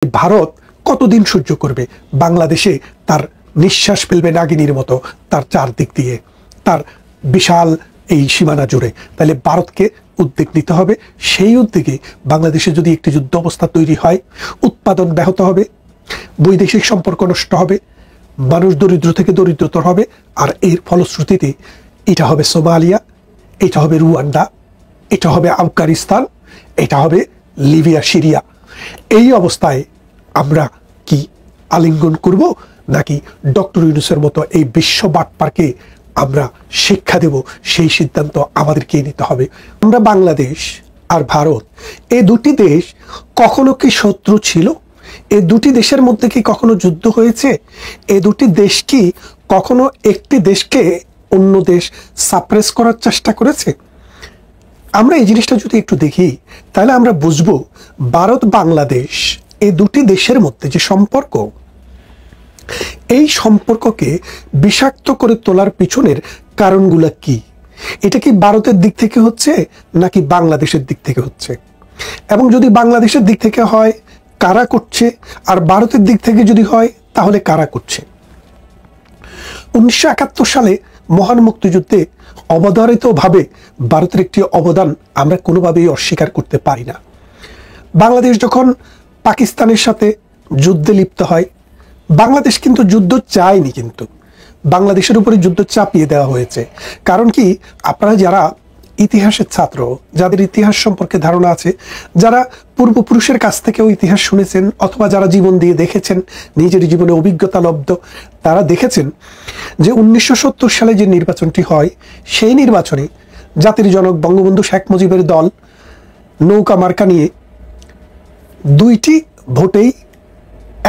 ভারত কতদিন সহ্য করবে বাংলাদেশে তার নিঃশ্বাস ফেলবে নাগিনীর মতো তার চারদিক দিয়ে তার বিশাল এই সীমানা জুড়ে। তাহলে ভারতকে উদ্যোগ নিতে হবে। সেই উদ্যোগে বাংলাদেশে যদি একটি যুদ্ধ অবস্থা তৈরি হয়, উৎপাদন ব্যাহত হবে, বৈদেশিক সম্পর্ক নষ্ট হবে, মানুষ দরিদ্র থেকে দরিদ্রতর হবে, আর এর ফলশ্রুতিতে এটা হবে সোমালিয়া, এটা হবে রুয়ান্ডা, এটা হবে আফগানিস্তান, এটা হবে লিবিয়া, সিরিয়া। এই অবস্থায় আমরা কি আলিঙ্গন করব, নাকি ডক্টর ইউনূসের মতো এই বিশ্ব বাটপারকে আমরা শিক্ষা দেব? সেই সিদ্ধান্ত আমাদেরকে নিতে হবে। আমরা বাংলাদেশ আর ভারত, এই দুটি দেশ কখনো কি শত্রু ছিল? এই দুটি দেশের মধ্যে কি কখনো যুদ্ধ হয়েছে? এই দুটি দেশ কি কখনো একটি দেশকে অন্য দেশ সাপ্রেস করার চেষ্টা করেছে? আমরা এই জিনিসটা যদি একটু দেখি, তাহলে আমরা বুঝবো ভারত বাংলাদেশ এই দুটি দেশের মধ্যে যে সম্পর্ক, এই সম্পর্ককে বিষাক্ত করে তোলার পিছনের কারণগুলো কি? এটা কি ভারতের দিক থেকে হচ্ছে নাকি বাংলাদেশের দিক থেকে হচ্ছে? এবং যদি বাংলাদেশের দিক থেকে হয়, কারা করছে? আর ভারতের দিক থেকে যদি হয়, তাহলে কারা করছে? 1971 সালে মহান মুক্তিযুদ্ধে অবধারিতভাবে ভারতের একটি অবদান আমরা কোনোভাবেই অস্বীকার করতে পারি না। বাংলাদেশ যখন পাকিস্তানের সাথে যুদ্ধে লিপ্ত হয়, বাংলাদেশ কিন্তু যুদ্ধ চায়নি, কিন্তু বাংলাদেশের উপরে যুদ্ধ চাপিয়ে দেওয়া হয়েছে। কারণ কি, আপনারা যারা ইতিহাসের ছাত্র, যাদের ইতিহাস সম্পর্কে ধারণা আছে, যারা পূর্বপুরুষের কাছ থেকেও ইতিহাস শুনেছেন, অথবা যারা জীবন দিয়ে দেখেছেন, নিজের জীবনে অভিজ্ঞতা লব্ধ, তারা দেখেছেন যে 1970 সালে যে নির্বাচনটি হয়, সেই নির্বাচনে জাতির জনক বঙ্গবন্ধু শেখ মুজিবের দল নৌকা মার্কা নিয়ে 2টি ভোটেই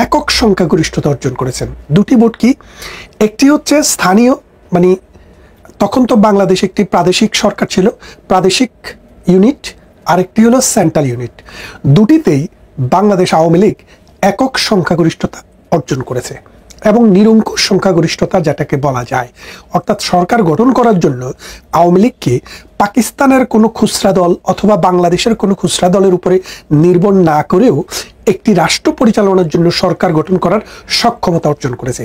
একক সংখ্যাগরিষ্ঠতা অর্জন করেছেন। 2টি ভোট কি? একটি হচ্ছে স্থানীয়, মানে তখন তো বাংলাদেশ একটি প্রাদেশিক সরকার ছিল, প্রাদেশিক ইউনিট, আরেকটি হলো সেন্ট্রাল ইউনিট। দুটিতেই বাংলাদেশ আওয়ামী লীগ একক সংখ্যাগরিষ্ঠতা অর্জন করেছে, এবং নিরঙ্কুশ সংখ্যাগরিষ্ঠতা যেটাকে বলা যায়। অর্থাৎ সরকার গঠন করার জন্য আওয়ামী লীগকে পাকিস্তানের কোনো খুচরা দল অথবা বাংলাদেশের কোনো খুচরা দলের উপরে নির্ভর না করেও একটি রাষ্ট্র পরিচালনার জন্য সরকার গঠন করার সক্ষমতা অর্জন করেছে।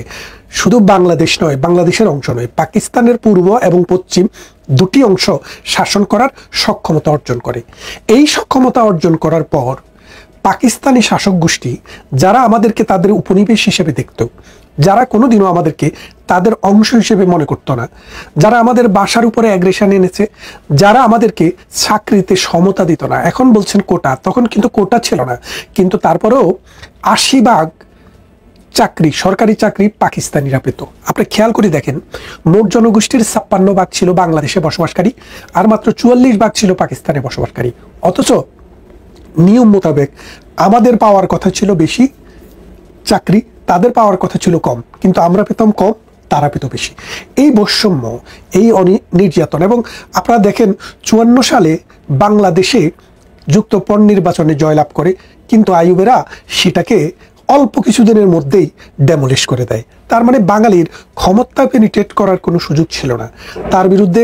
শুধু বাংলাদেশ নয়, বাংলাদেশের অংশ নয়, পাকিস্তানের পূর্ব এবং পশ্চিম দুটি অংশ শাসন করার সক্ষমতা অর্জন করে। এই সক্ষমতা অর্জন করার পর পাকিস্তানি শাসক গোষ্ঠী, যারা আমাদেরকে তাদের উপনিবেশ হিসেবে দেখত, যারা কোনোদিনও আমাদেরকে তাদের অংশ হিসেবে মনে করতো না, যারা আমাদের বাসার উপরে অ্যাগ্রেশন এনেছে, যারা আমাদেরকে চাকরিতে সমতা দিত না, এখন বলছেন কোটা, তখন কিন্তু কোটা ছিল না, কিন্তু তারপরেও 80% চাকরি, সরকারি চাকরি পাকিস্তানিরা পেত। আপনি খেয়াল করে দেখেন, মোট জনগোষ্ঠীর 56% ছিল বাংলাদেশে বসবাসকারী, আর মাত্র 44% ছিল পাকিস্তানে বসবাসকারী। অথচ নিয়ম মোতাবেক আমাদের পাওয়ার কথা ছিল বেশি চাকরি, তাদের পাওয়ার কথা ছিল কম, কিন্তু আমরা পেতাম কম, তারা পেত বেশি। এই বৈষম্য, এই নির্যাতন। এবং আপনারা দেখেন 54 সালে বাংলাদেশে যুক্তফ্রন্ট নির্বাচনে জয়লাভ করে, কিন্তু আইয়ুবেরা সেটাকে অল্প কিছুদিনের মধ্যেই ডেমোলিশ করে দেয়। তার মানে বাঙালির ক্ষমতা পেনিট্রেট করার কোনো সুযোগ ছিল না। তার বিরুদ্ধে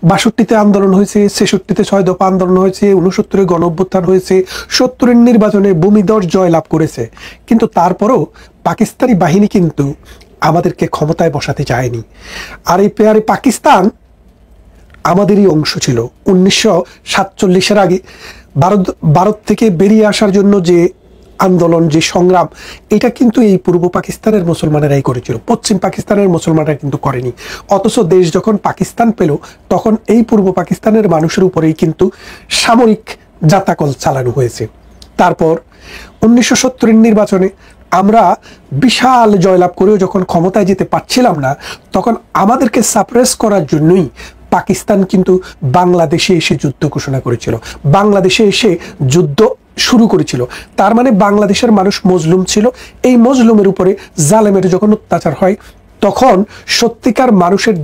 62-তে আন্দোলন হয়েছে, 66-তে 6 দফা আন্দোলন হয়েছে, 69-এ গণ অভ্যুত্থান হয়েছে, 70-এর নির্বাচনে ভূমিধস জয়লাভ করেছে, কিন্তু তারপরও পাকিস্তানি বাহিনী কিন্তু আমাদেরকে ক্ষমতায় বসাতে চায়নি। আর এই পেয়ারে পাকিস্তান আমাদেরই অংশ ছিল। 1947-এর আগে ভারত থেকে বেরিয়ে আসার জন্য যে আন্দোলন, যে সংগ্রাম, এটা কিন্তু এই পূর্ব পাকিস্তানের মুসলমানেরাই করেছিল, পশ্চিম পাকিস্তানের মুসলমানরা কিন্তু করেনি। অথচ দেশ যখন পাকিস্তান পেল, তখন এই পূর্ব পাকিস্তানের মানুষের উপরেই কিন্তু সামরিক জাতাকল চালানো হয়েছে। তারপর 1970-এর নির্বাচনে আমরা বিশাল জয়লাভ করেও যখন ক্ষমতায় যেতে পারছিলাম না, তখন আমাদেরকে সাপ্রেস করার জন্যই পাকিস্তান কিন্তু বাংলাদেশে এসে যুদ্ধ ঘোষণা করেছিল, বাংলাদেশে এসে যুদ্ধ শুরু করেছিল। তার মানে বাংলাদেশের মানুষ মজলুম ছিল। এই মজলুমের উপরে জালেমের যখন অত্যাচার হয়, তখন সত্যিকার মানুষের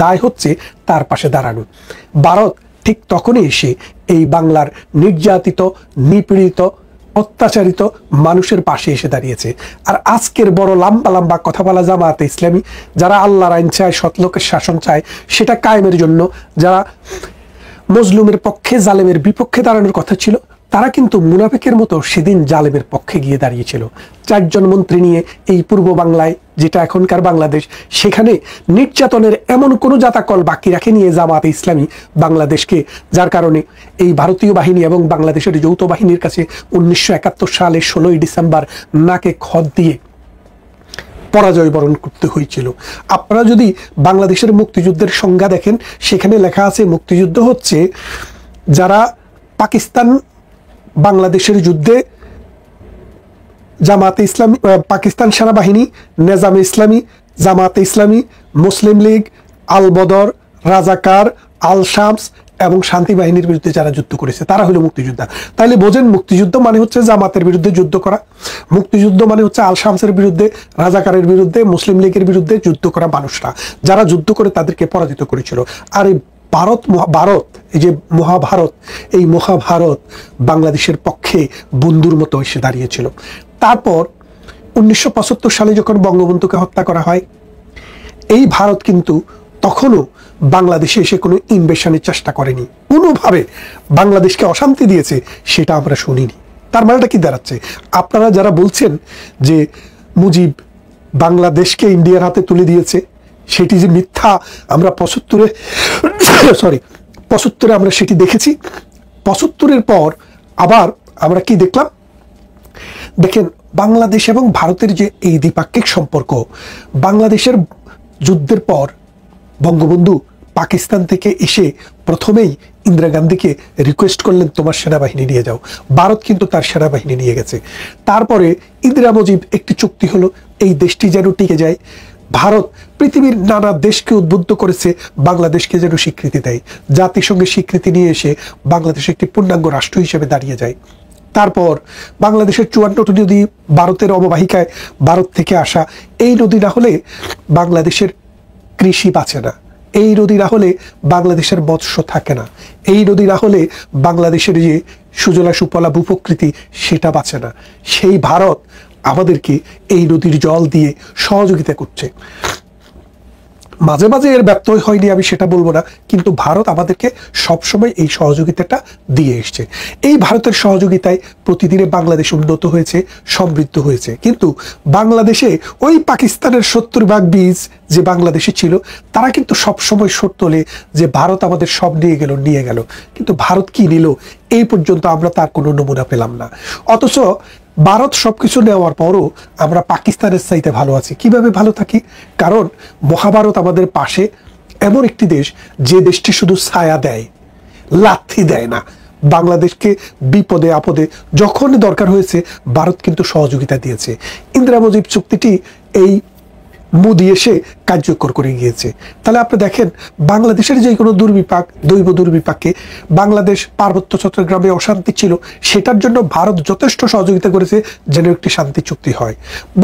দায় হচ্ছে তার পাশে দাঁড়ানো। ভারত ঠিক তখনই এসে এই বাংলার নির্যাতিত, নিপীড়িত, অত্যাচারিত মানুষের পাশে এসে দাঁড়িয়েছে। আর আজকের বড় লম্বা লম্বা কথা বলা জামায়াতে ইসলামী, যারা আল্লাহর আইন চায়, সৎলোকের শাসন চায়, সেটা কায়েমের জন্য, যারা মজলুমের পক্ষে, জালেমের বিপক্ষে দাঁড়ানোর কথা ছিল, তারা কিন্তু মুনাফিকের মতো সেদিন জালেমের পক্ষে গিয়ে দাঁড়িয়েছিল। 4 জন মন্ত্রী নিয়ে এই পূর্ব বাংলায়, যেটা এখনকার বাংলাদেশ, সেখানে নির্যাতনের এমন কোনো জাতাকল বাকি রাখেনি জামাতে ইসলামী বাংলাদেশকে, যার কারণে এই ভারতীয় বাহিনী এবং বাংলাদেশের যৌথ বাহিনীর কাছে 1971 সালের 16ই ডিসেম্বর নাকে খত দিয়ে পরাজয় বরণ করতে হয়েছিল। আপনারা যদি বাংলাদেশের মুক্তিযুদ্ধের সংজ্ঞা দেখেন, সেখানে লেখা আছে মুক্তিযুদ্ধ হচ্ছে যারা পাকিস্তান বাংলাদেশের যুদ্ধে জামাতে ইসলামী, পাকিস্তান সেনাবাহিনী, নেজামে ইসলামী, জামাতে ইসলামী, মুসলিম লীগ, আল বদর, রাজাকার, আল শামস এবং শান্তি বাহিনীর বিরুদ্ধে যারা যুদ্ধ করেছে তারা হলো মুক্তিযোদ্ধা। তাহলে বোঝেন, মুক্তিযুদ্ধ মানে হচ্ছে জামাতের বিরুদ্ধে যুদ্ধ করা, মুক্তিযুদ্ধ মানে হচ্ছে আল শামসের বিরুদ্ধে, রাজাকারের বিরুদ্ধে, মুসলিম লীগের বিরুদ্ধে যুদ্ধ করা মানুষরা, যারা যুদ্ধ করে তাদেরকে পরাজিত করেছিল। আর এই ভারত, এই যে মহাভারত, এই মহাভারত বাংলাদেশের পক্ষে বন্ধুর মতো এসে দাঁড়িয়েছিল। তারপর 1975 সালে যখন বঙ্গবন্ধুকে হত্যা করা হয়, এই ভারত কিন্তু তখনও বাংলাদেশে এসে কোনো ইনভেশনের চেষ্টা করেনি, কোনোভাবে বাংলাদেশকে অশান্তি দিয়েছে সেটা আমরা শুনিনি। তার মানেটা কি দাঁড়াচ্ছে? আপনারা যারা বলছেন যে মুজিব বাংলাদেশকে ইন্ডিয়ার হাতে তুলে দিয়েছে, সেটি যে মিথ্যা, আমরা 75 আমরা সেটি দেখেছি। 75-এর পর আবার আমরা কি দেখলাম? দেখেন, বাংলাদেশ এবং ভারতের যে এই দ্বিপাক্ষিক সম্পর্ক, বাংলাদেশের যুদ্ধের পর বঙ্গবন্ধু পাকিস্তান থেকে এসে প্রথমেই ইন্দিরা গান্ধীকে রিকোয়েস্ট করলেন তোমার সেনাবাহিনী নিয়ে যাও। ভারত কিন্তু তার সেনাবাহিনী নিয়ে গেছে। তারপরে ইন্দিরা মুজিব একটি চুক্তি হলো, এই দেশটি যেন টিকে যায়। ভারত পৃথিবীর নানা দেশকে উদ্বুদ্ধ করেছে বাংলাদেশকে যেন স্বীকৃতি দেয়। জাতিসংঘের স্বীকৃতি নিয়ে এসে বাংলাদেশ একটি পূর্ণাঙ্গ রাষ্ট্র হিসেবে দাঁড়িয়ে যায়। তারপর বাংলাদেশের 54টি নদী ভারতের অববাহিকায়, ভারত থেকে আসা। এই নদী না হলে বাংলাদেশের কৃষি বাঁচে না, এই নদী না হলে বাংলাদেশের মৎস্য থাকে না, এই নদী না হলে বাংলাদেশের যে সুজলা সুফলা ভূপ্রকৃতি সেটা বাঁচে না। সেই ভারত আমাদেরকে এই নদীর জল দিয়ে সহযোগিতা করছে। মাঝে মাঝে এর ব্যত্যয় হয়নি আমি সেটা বলবো না, কিন্তু ভারত আমাদেরকে সবসময় এই সহযোগিতাটা দিয়ে এসছে। এই ভারতের সহযোগিতায় প্রতিদিনে বাংলাদেশ উন্নত হয়েছে, সমৃদ্ধ হয়েছে। কিন্তু বাংলাদেশে ওই পাকিস্তানের 70 ভাগ বীজ যে বাংলাদেশে ছিল, তারা কিন্তু সবসময় শোধ তোলে যে ভারত আমাদের সব নিয়ে গেল। কিন্তু ভারত কি নিল এই পর্যন্ত আমরা তার কোনো নমুনা পেলাম না। অথচ ভারত সবকিছু নেওয়ার পরও আমরা পাকিস্তানের চাইতে ভালো আছি। কিভাবে ভালো থাকি? কারণ মহাভারত আমাদের পাশে এমন একটি দেশ, যে দেশটি শুধু ছায়া দেয়, লাথি দেয় না। বাংলাদেশকে বিপদে আপদে যখন দরকার হয়েছে ভারত কিন্তু সহযোগিতা দিয়েছে। ইন্দিরা মুজিব চুক্তিটি এই মোদি এসে কার্যকর করে গিয়েছে। তাহলে আপনি দেখেন, বাংলাদেশের যে কোনো দৈব দুর্বিপাকে, বাংলাদেশ পার্বত্য চট্টগ্রামে অশান্তি ছিল, সেটার জন্য ভারত যথেষ্ট সহযোগিতা করেছে যেন একটি শান্তি চুক্তি হয়।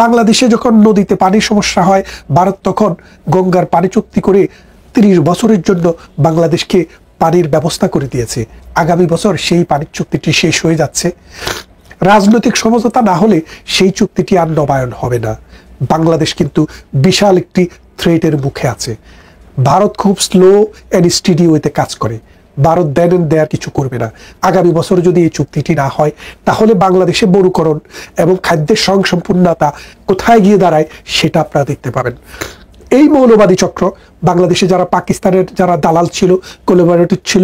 বাংলাদেশে যখন নদীতে পানির সমস্যা হয়, ভারত তখন গঙ্গার পানি চুক্তি করে 30 বছরের জন্য বাংলাদেশকে পানির ব্যবস্থা করে দিয়েছে। আগামী বছর সেই পানির চুক্তিটি শেষ হয়ে যাচ্ছে। রাজনৈতিক সমঝোতা না হলে সেই চুক্তিটি আর নবায়ন হবে না। বাংলাদেশ কিন্তু বিশাল একটি থ্রেটের মুখে আছে। ভারত খুব স্লো অ্যান্ড স্টেডি ওয়েতে কাজ করে। ভারত দেয়ার কিছু করবে না। আগামী বছর যদি এই চুক্তিটি না হয়, তাহলে বাংলাদেশে মরুকরণ এবং খাদ্যের স্বয়ংসম্পূর্ণতা কোথায় গিয়ে দাঁড়ায় সেটা আপনারা দেখতে পাবেন। এই মৌলবাদী চক্র বাংলাদেশে যারা পাকিস্তানের যারা দালাল ছিল, কোলাবোরেটর ছিল,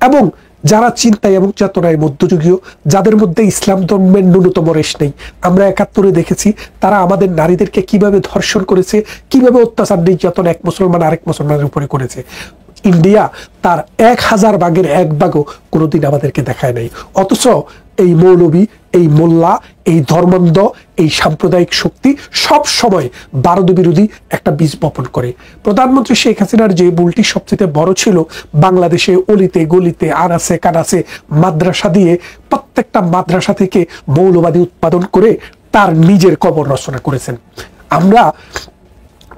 এবং যারা চিন্তায় এবং চেতনায় মধ্যযুগীয়, যাদের মধ্যে ইসলাম ধর্মের ন্যূনতম রেশ নেই। আমরা 71-এ দেখেছি তারা আমাদের নারীদেরকে কিভাবে ধর্ষণ করেছে, কিভাবে অত্যাচার নির্যাতন এক মুসলমান আরেক মুসলমানের উপরে করেছে। ইন্ডিয়া তার 1000 ভাগের 1 ভাগও কোনোদিন আমাদেরকে দেখায় নাই। অথচ এই মৌলবী, এই মোল্লা, এই ধর্মান্ধ, এই সাম্প্রদায়িক শক্তি সব সময় ভারত বিরোধী একটা বীজ বপন করে। প্রধানমন্ত্রী শেখ হাসিনার যে ভুলটি সবচেয়ে বড় ছিল, বাংলাদেশে অলিতে গলিতে আনাচে কানাচে মাদ্রাসা দিয়ে প্রত্যেকটা মাদ্রাসা থেকে মৌলবাদী উৎপাদন করে তার নিজের কবর রচনা করেছেন। আমরা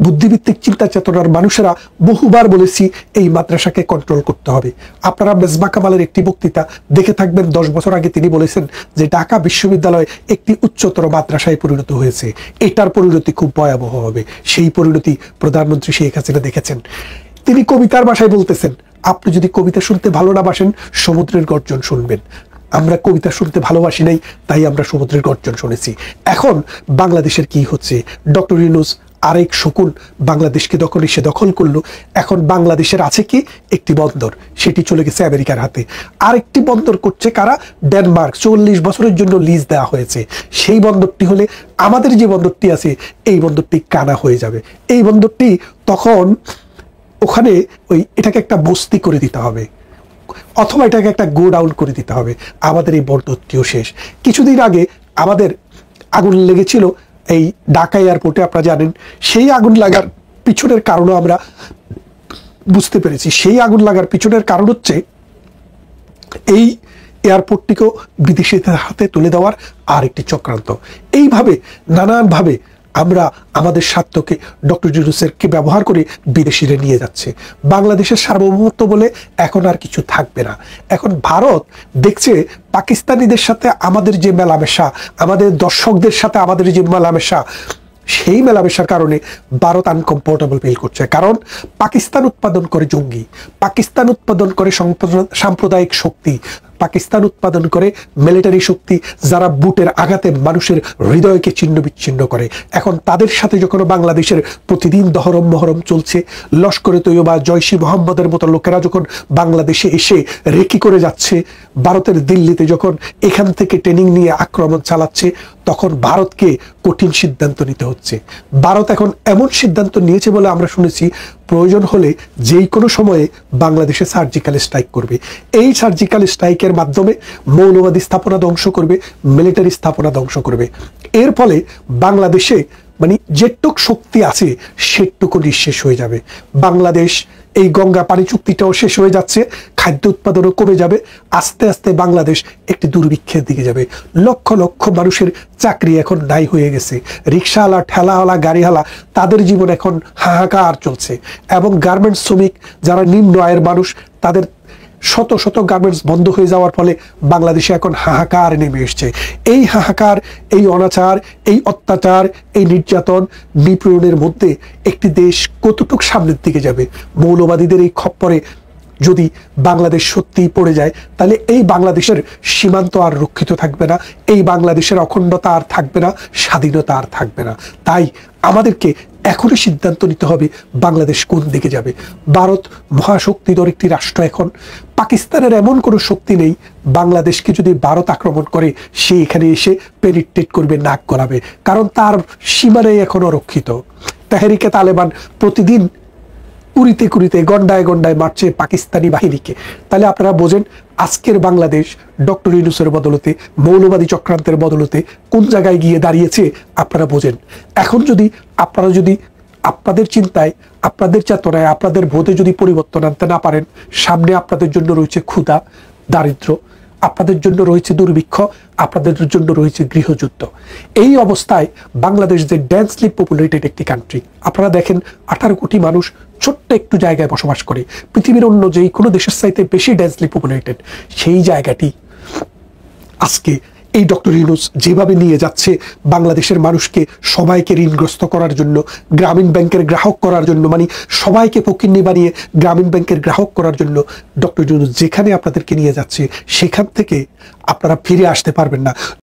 বুদ্ধিভিত্তিক চিন্তা চেতনার মানুষেরা বহুবার বলেছি এই মাদ্রাসাকে কন্ট্রোল করতে হবে। আপনারা মেজবা কামালের একটি বক্তৃতা দেখে থাকবেন। 10 বছর আগে তিনি বলেছেন যে ঢাকা বিশ্ববিদ্যালয় একটি উচ্চতর মাদ্রাসায় পরিণত হয়েছে, এটার পরিণতি খুব ভয়াবহ হবে। সেই পরিণতি প্রধানমন্ত্রী শেখ হাসিনা দেখেছেন। তিনি কবিতার ভাষায় বলতেছেন, আপনি যদি কবিতা শুনতে ভালো না বাসেন, সমুদ্রের গর্জন শুনবেন। আমরা কবিতা শুনতে ভালোবাসি নাই, তাই আমরা সমুদ্রের গর্জন শুনেছি। এখন বাংলাদেশের কি হচ্ছে? ডক্টর ইউনূস আরেক শকুন বাংলাদেশকে সে দখল করলো। এখন বাংলাদেশের আছে কি? একটি বন্দর, সেটি চলে গেছে আমেরিকার হাতে। আরেকটি বন্দর করছে কারা? ডেনমার্ক। 40 বছরের জন্য লিজ দেওয়া হয়েছে। সেই বন্দরটি হলে আমাদের যে বন্দরটি আছে এই বন্দরটি কানা হয়ে যাবে। এই বন্দরটি তখন ওখানে এটাকে একটা বস্তি করে দিতে হবে, অথবা এটাকে একটা গোডাউন করে দিতে হবে। আমাদের এই বন্দরটিও শেষ। কিছুদিন আগে আমাদের আগুন লেগেছিল এই ঢাকা এয়ারপোর্টে, আপনারা জানেন। সেই আগুন লাগার পিছনের কারণও আমরা বুঝতে পেরেছি। সেই আগুন লাগার পিছনের কারণ হচ্ছে এই এয়ারপোর্টটিকেও বিদেশিদের হাতে তুলে দেওয়ার আর একটি চক্রান্ত। এইভাবে নানানভাবে আমরা আমাদের স্বার্থকে ডক্টর ইউনূসকে ব্যবহার করে বিদেশিরা নিয়ে যাচ্ছে। বাংলাদেশের সার্বভৌমত্ব বলে এখন আর কিছু থাকবে না। এখন ভারত দেখছে পাকিস্তানিদের সাথে আমাদের যে মেলামেশা, আমাদের দর্শকদের সাথে আমাদের যে মেলামেশা, সেই মেলামেশার কারণে ভারত আনকমফোর্টেবল ফিল করছে। কারণ পাকিস্তান উৎপাদন করে জঙ্গি, পাকিস্তান উৎপাদন করে সাম্প্রদায়িক শক্তি, পাকিস্তান উৎপাদন করে মিলিটারি শক্তি, যারা বুটের আঘাতে মানুষের হৃদয়কে ছিন্ন বিচ্ছিন্ন করে। এখন তাদের সাথে যখন বাংলাদেশের প্রতিদিন দহরম মহরম চলছে, লস্করে তৈয়বা, জয়শী মোহাম্মদের মতো লোকেরা যখন বাংলাদেশে এসে রেকি করে যাচ্ছে, ভারতের দিল্লিতে যখন এখান থেকে ট্রেনিং নিয়ে আক্রমণ চালাচ্ছে, তখন ভারতকে কঠিন সিদ্ধান্ত নিতে হচ্ছে। ভারত এখন এমন সিদ্ধান্ত নিয়েছে বলে আমরা শুনেছি, প্রয়োজন হলে যেই কোনো সময়ে বাংলাদেশে সার্জিক্যাল স্ট্রাইক করবে। এই সার্জিক্যাল স্ট্রাইকের মাধ্যমে মৌলবাদী স্থাপনা ধ্বংস করবে, মিলিটারি স্থাপনা ধ্বংস করবে। এর ফলে বাংলাদেশে যেটুক শক্তি আছে সেটুকু নিঃশেষ হয়ে যাবে। বাংলাদেশ এই গঙ্গা পানি চুক্তিটাও শেষ হয়ে যাচ্ছে, খাদ্য উৎপাদনও কমে যাবে। আস্তে আস্তে বাংলাদেশ একটি দুর্ভিক্ষের দিকে যাবে। লক্ষ লক্ষ মানুষের চাকরি এখন নাই হয়ে গেছে। রিক্সাওয়ালা, ঠেলাওয়ালা, গাড়িওয়ালা, তাদের জীবন এখন হাহাকার চলছে। এবং গার্মেন্টস শ্রমিক, যারা নিম্ন আয়ের মানুষ, তাদের শত শত গার্মেন্টস বন্ধ হয়ে যাওয়ার ফলে বাংলাদেশে এখন হাহাকার নেমে এসছে। এই হাহাকার, এই অনাচার, এই অত্যাচার, এই নির্যাতন, নিপীড়নের মধ্যে একটি দেশ কতটুক সামনের দিকে যাবে? মৌলবাদীদের এই খপ্পরে যদি বাংলাদেশ সত্যিই পড়ে যায়, তাহলে এই বাংলাদেশের সীমান্ত আর রক্ষিত থাকবে না, এই বাংলাদেশের অখণ্ডতা আর থাকবে না, স্বাধীনতা আর থাকবে না। তাই আমাদেরকে এখনই সিদ্ধান্ত নিতে হবে বাংলাদেশ কোন দিকে যাবে। ভারত মহাশক্তিধর একটি রাষ্ট্র। এখন পাকিস্তানের এমন কোনো শক্তি নেই, বাংলাদেশকে যদি ভারত আক্রমণ করে সে এখানে এসে পেনিট্রেট করবে, নাক গলাবে, কারণ তার সীমানায় এখনো রক্ষিত। তেহরিকে তালেবান প্রতিদিন কুড়িতে কুড়িতে, গন্ডায় গন্ডায় মারছে পাকিস্তানি বাহিনীকে। তাহলে আপনারা বোঝেন আজকের বাংলাদেশ ডক্টর ইউনূসের বদলতে, মৌলবাদী চক্রান্তের বদলতে কোন জায়গায় গিয়ে দাঁড়িয়েছে আপনারা বোঝেন। এখন যদি আপনারা আপনাদের চিন্তায়, আপনাদের চেতনায়, আপনাদের বোধে যদি পরিবর্তন আনতে না পারেন, সামনে আপনাদের জন্য রয়েছে ক্ষুধা, দারিদ্র, আপনাদের জন্য রয়েছে দুর্ভিক্ষ, আপনাদের জন্য রয়েছে গৃহযুদ্ধ। এই অবস্থায় বাংলাদেশ যে ডেন্সলি পপুলেটেড একটি কান্ট্রি, আপনারা দেখেন 18 কোটি মানুষ ছোট্ট একটু জায়গায় বসবাস করে, পৃথিবীর অন্য যেই কোনো দেশের চাইতে বেশি ডেন্সলি পপুলেটেড। সেই জায়গাটি আজকে এই ডক্টর ইউনূস যেভাবে নিয়ে যাচ্ছে বাংলাদেশের মানুষকে, সবাইকে ঋণগ্রস্ত করার জন্য, গ্রামীণ ব্যাংকের গ্রাহক করার জন্য, সবাইকে ফকিন্নি বানিয়ে গ্রামীণ ব্যাংকের গ্রাহক করার জন্য ডক্টর ইউনূস যেখানে আপনাদেরকে নিয়ে যাচ্ছে, সেখান থেকে আপনারা ফিরে আসতে পারবেন না।